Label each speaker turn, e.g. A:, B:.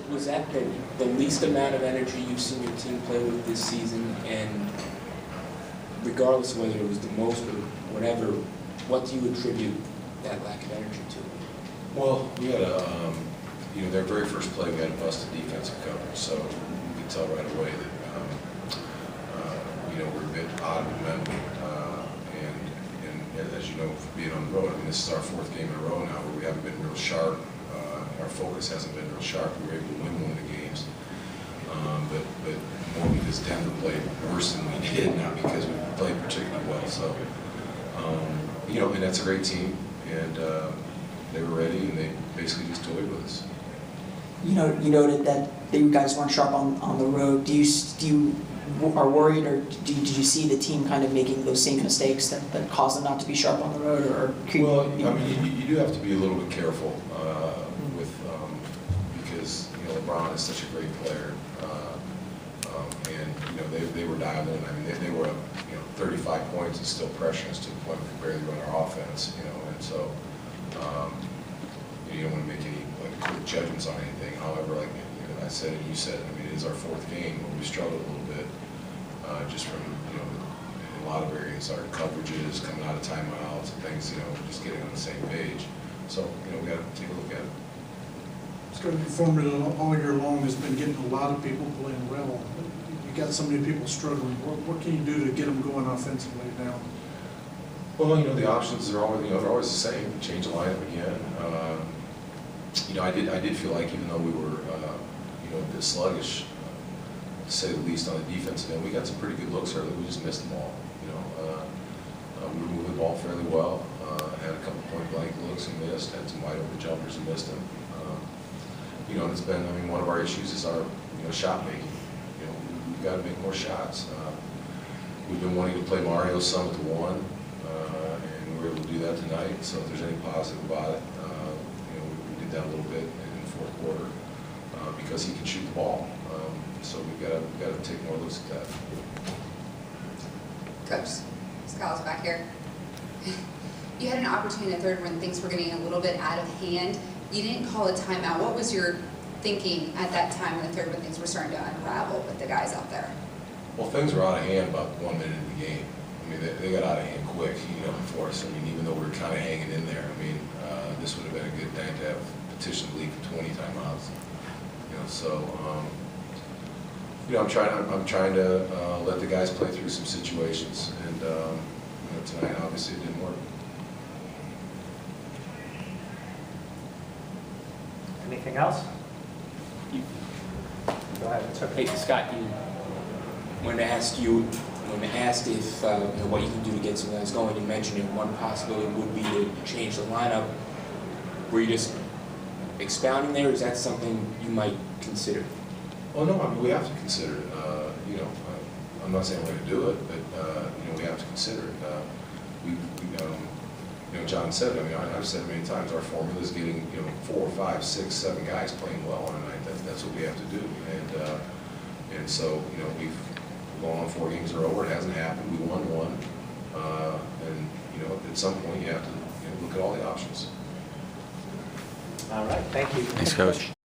A: was that the least amount of energy you've seen your team play with this season? And regardless of whether it was the most or whatever, what do you attribute that lack of energy to?
B: Well, we had their very first play, we had a busted defensive coverage, so you could tell right away that, we're a bit out of momentum. And as you know, being on the road, I mean, this is our fourth game in a row now where we haven't been real sharp. Our focus hasn't been real sharp. We were able to win one of the games. But more because Denver played worse than we did, not because we played particularly well. So, and that's a great team, and they were ready, and they basically just toyed with us.
C: You noted that you guys weren't sharp on the road. Do you are worried, or did you see the team kind of making those same mistakes that caused them not to be sharp on the road? Or
B: well, I mean, you do have to be a little bit careful with because LeBron is such a great player, and they were dialed in. I mean, they were up 35 points and still pressuring us to the point we could barely run our offense. And so you don't want to make any quick judgments on anything. However, like I said and you said, I mean, it is our fourth game where we struggled a little bit just from in a lot of areas, our coverages coming out of timeouts and things, just getting on the same page. So we got to take a look at it.
D: Scott, your formula all year long has been getting a lot of people playing well. You got so many people struggling. What can you do to get them going offensively now?
B: Well, the options are always, they're always the same. Change the lineup again. I did feel like even though we were, a bit sluggish, to say the least, on the defensive end, we got some pretty good looks early. We just missed them all. We were moving the ball fairly well. Had a couple point blank looks and missed. Had some wide open jumpers and missed them. And it's been, one of our issues is our, shot making. We've got to make more shots. We've been wanting to play Mario some at the one, and we were able to do that tonight. So if there's any positive about it, we did that a little bit in the fourth quarter because he can shoot the ball. So we've got to take more looks at that.
E: Coach Skiles back here. You had an opportunity in the third when things were getting a little bit out of hand. You didn't call a timeout. What was your thinking at that time in the third when things were starting to unravel with the guys out there?
B: Well, things were out of hand about 1 minute in the game. I mean, they got out of hand quick, for us. I mean, even though we were kind of hanging in there, I mean, this would have been a good time to have petitioned the league for 20 timeouts. So, I'm trying to let the guys play through some situations, and tonight obviously it didn't work.
F: Anything else? Go ahead. It's okay.
A: Hey, Scott, when asked if what you can do to get some guys going, you mentioned one possibility would be to change the lineup. Were you just expounding there, or is that something you might consider?
B: Well, no, I mean, we have to consider it. I'm not saying we're going to do it, but we have to consider it. John said it. I mean, I've said it many times. Our formula is getting 4, 5, 6, 7 guys playing well on a night. That's what we have to do. And so we've gone on 4 games in a row where it hasn't happened. We won 1, and at some point you have to look at all the options.
F: All right. Thank you.
G: Thanks, Coach.